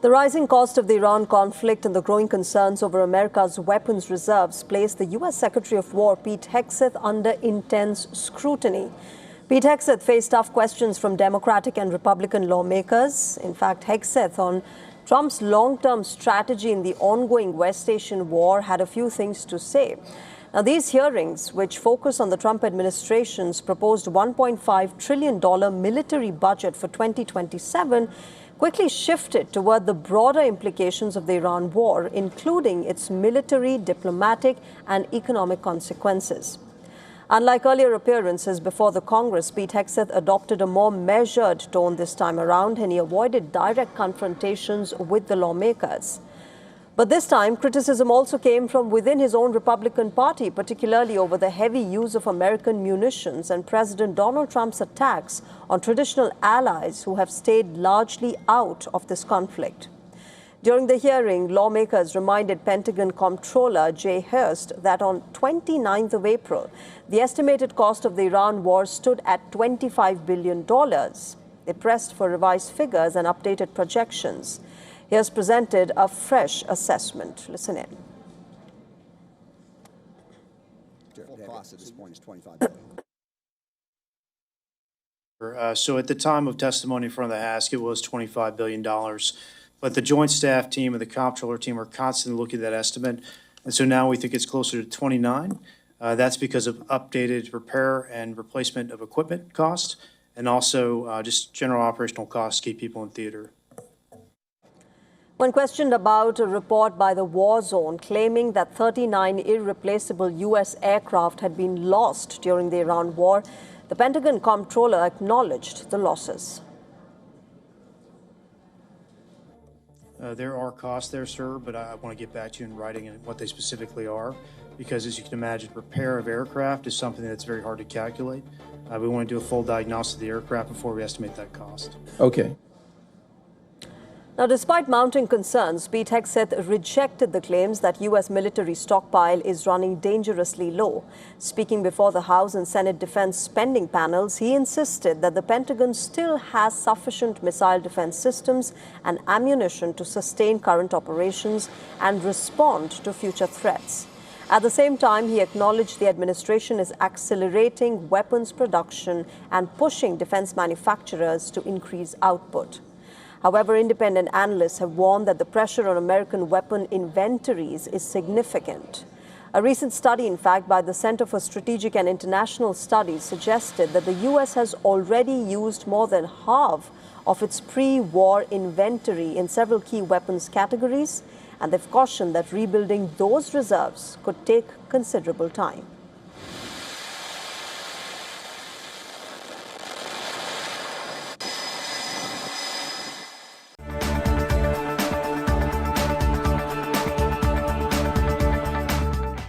The rising cost of the Iran conflict and the growing concerns over America's weapons reserves place the U.S. Secretary of War, Pete Hegseth, under intense scrutiny. Pete Hegseth faced tough questions from Democratic and Republican lawmakers. In fact, Hegseth, on Trump's long-term strategy in the ongoing West Asian war, had a few things to say. Now, these hearings, which focus on the Trump administration's proposed $1.5 trillion military budget for 2027, quickly shifted toward the broader implications of the Iran war, including its military, diplomatic, and economic consequences. Unlike earlier appearances before the Congress, Pete Hegseth adopted a more measured tone this time around, and he avoided direct confrontations with the lawmakers. But this time, criticism also came from within his own Republican Party, particularly over the heavy use of American munitions and President Donald Trump's attacks on traditional allies who have stayed largely out of this conflict. During the hearing, lawmakers reminded Pentagon Comptroller Jay Hurst that on 29th of April, the estimated cost of the Iran war stood at $25 billion. They pressed for revised figures and updated projections. He has presented a fresh assessment. Listen in. Full cost at this point is $25 billion. So at the time of testimony in front of the House, it was $25 billion. But the Joint Staff team and the Comptroller team are constantly looking at that estimate. And so now we think it's closer to 29. That's because of updated repair and replacement of equipment costs, and also just general operational costs to keep people in theater. When questioned about a report by the War Zone claiming that 39 irreplaceable U.S. aircraft had been lost during the Iran war, the Pentagon Comptroller acknowledged the losses. There are costs there, sir, but I want to get back to you in writing and what they specifically are, because as you can imagine, repair of aircraft is something that's very hard to calculate. We want to do a full diagnosis of the aircraft before we estimate that cost. Okay. Now, despite mounting concerns, Pete Hegseth rejected the claims that U.S. military stockpile is running dangerously low. Speaking before the House and Senate defense spending panels, he insisted that the Pentagon still has sufficient missile defense systems and ammunition to sustain current operations and respond to future threats. At the same time, he acknowledged the administration is accelerating weapons production and pushing defense manufacturers to increase output. However, independent analysts have warned that the pressure on American weapon inventories is significant. A recent study, in fact, by the Center for Strategic and International Studies suggested that the U.S. has already used more than half of its pre-war inventory in several key weapons categories, and they've cautioned that rebuilding those reserves could take considerable time.